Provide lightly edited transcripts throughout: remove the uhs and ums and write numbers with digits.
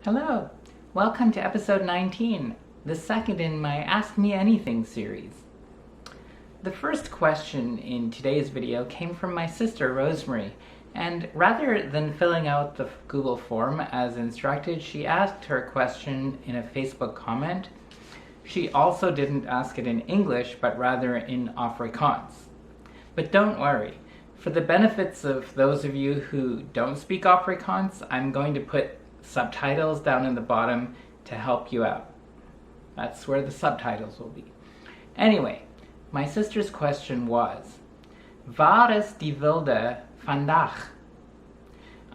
Hello! Welcome to episode 19, the second in my Ask Me Anything series. The first question in today's video came from my sister Rosemary, and rather than filling out the Google form as instructed, she asked her question in a Facebook comment. She also didn't ask it in English, but rather in Afrikaans. But don't worry, for the benefits of those of you who don't speak Afrikaans, I'm going to put subtitles down in the bottom to help you out. That's where the subtitles will be. Anyway, my sister's question was, Waar is die wilde vandaag?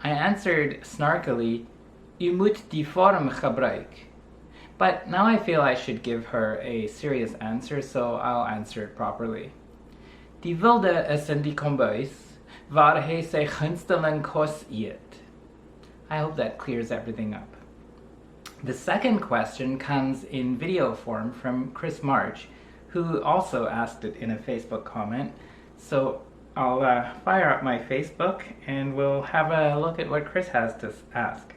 I answered snarkily, U moet die vorm gebruik. But now I feel I should give her a serious answer, so I'll answer it properly. Die wilde is in die kombuis, waar hy sy gunsteling kos eet. I hope that clears everything up. The second question comes in video form from Chris March, who also asked it in a Facebook comment. So I'll fire up my Facebook and we'll have a look at what Chris has to ask.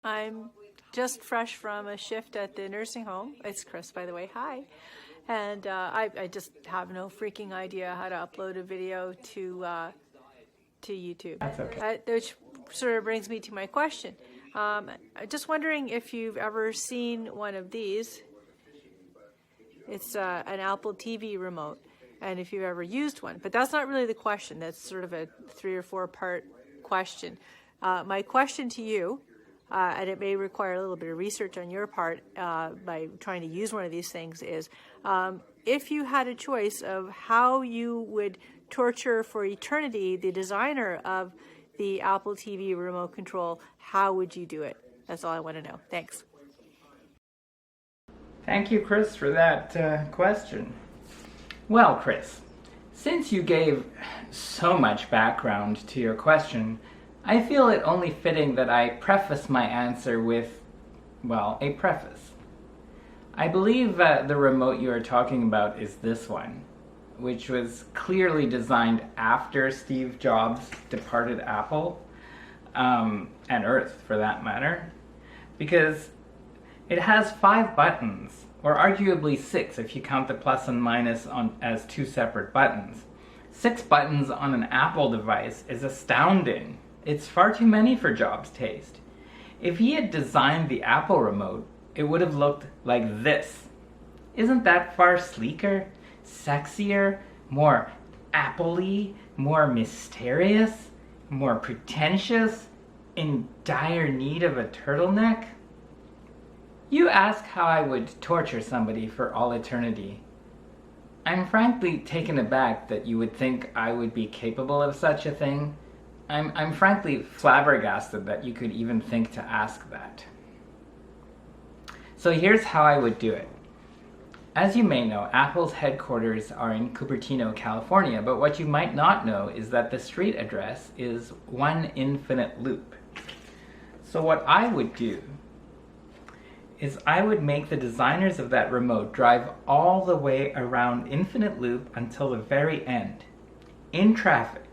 I'm just fresh from a shift at the nursing home. It's Chris, by the way. Hi. And I just have no freaking idea how to upload a video to YouTube. That's okay. Which sort of brings me to my question. I'm just wondering if you've ever seen one of these. It's an Apple TV remote, and if you've ever used one. But that's not really the question. That's sort of a 3 or 4 part question. My question to you, and it may require a little bit of research on your part by trying to use one of these things, is if you had a choice of how you would torture for eternity the designer of the Apple TV remote control, how would you do it? That's all I want to know. Thanks. Thank you, Chris, for that question. Well, Chris, since you gave so much background to your question, I feel it only fitting that I preface my answer with, well, a preface. I believe the remote you are talking about is this one, which was clearly designed after Steve Jobs departed Apple, and Earth for that matter, because it has 5 buttons, or arguably 6 if you count the plus and minus as 2 separate buttons. 6 buttons on an Apple device is astounding. It's far too many for Jobs' taste. If he had designed the Apple remote, it would have looked like this. Isn't that far sleeker, sexier, more Apple-y, more mysterious, more pretentious, in dire need of a turtleneck? You ask how I would torture somebody for all eternity. I'm frankly taken aback that you would think I would be capable of such a thing. I'm frankly flabbergasted that you could even think to ask that. So here's how I would do it. As you may know, Apple's headquarters are in Cupertino, California, but what you might not know is that the street address is One Infinite Loop. So what I would do is I would make the designers of that remote drive all the way around Infinite Loop until the very end, in traffic.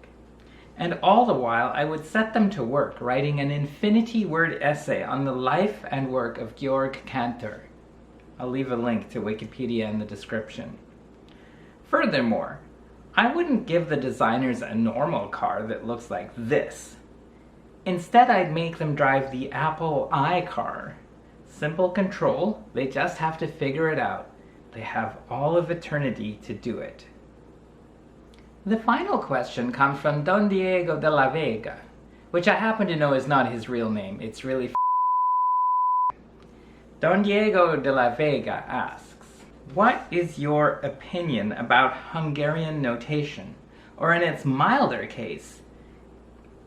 And all the while, I would set them to work writing an infinity-word essay on the life and work of Georg Cantor. I'll leave a link to Wikipedia in the description. Furthermore, I wouldn't give the designers a normal car that looks like this. Instead, I'd make them drive the Apple iCar. Simple control, they just have to figure it out. They have all of eternity to do it. The final question comes from Don Diego de la Vega, which I happen to know is not his real name. It's really Don Diego de la Vega asks, what is your opinion about Hungarian notation, or in its milder case,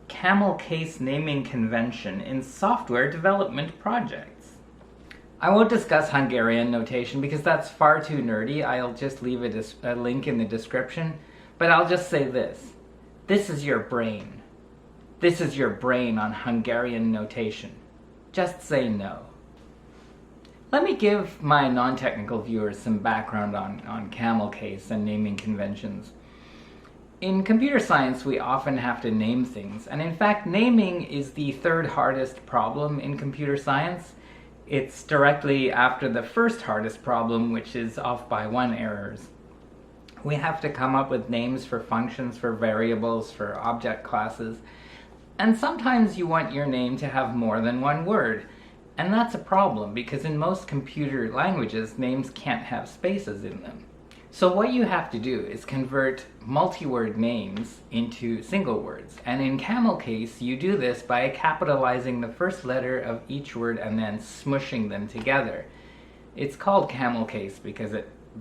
camel case naming convention in software development projects? I won't discuss Hungarian notation because that's far too nerdy. I'll just leave a link in the description. But I'll just say this. This is your brain. This is your brain on Hungarian notation. Just say no. Let me give my non-technical viewers some background on camel case and naming conventions. In computer science, we often have to name things, and in fact, naming is the third hardest problem in computer science. It's directly after the first hardest problem, which is off by 1 errors. We have to come up with names for functions, for variables, for object classes, and sometimes you want your name to have more than 1 word. And that's a problem, because in most computer languages, names can't have spaces in them. So what you have to do is convert multi-word names into single words. And in camel case, you do this by capitalizing the first letter of each word and then smushing them together. It's called camel case because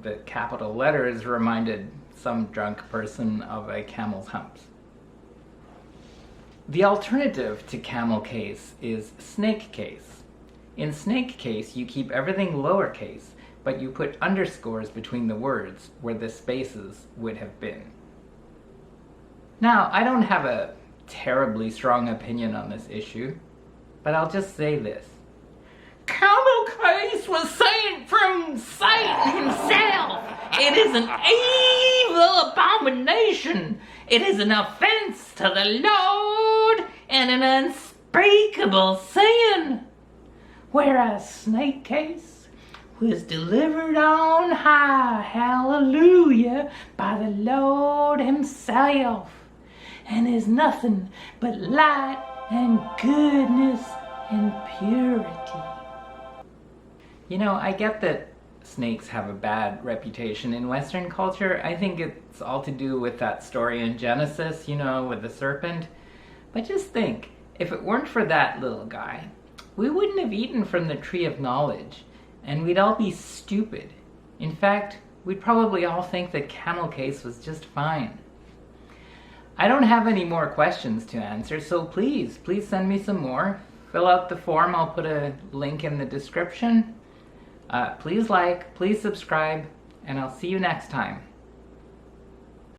the capital letters reminded some drunk person of a camel's humps. The alternative to camel case is snake case. In snake case, you keep everything lowercase, but you put underscores between the words where the spaces would have been. Now, I don't have a terribly strong opinion on this issue, but I'll just say this. Camel case was sent from Satan himself. It is an evil abomination. It is an offense to the Lord and an unspeakable sin. Whereas snake case was delivered on high, hallelujah, by the Lord himself, and is nothing but light and goodness and purity. You know, I get that snakes have a bad reputation in Western culture. I think it's all to do with that story in Genesis, you know, with the serpent. But just think, if it weren't for that little guy, we wouldn't have eaten from the tree of knowledge, and we'd all be stupid. In fact, we'd probably all think that camel case was just fine. I don't have any more questions to answer, so please send me some more. Fill out the form, I'll put a link in the description. Please like, please subscribe, and I'll see you next time.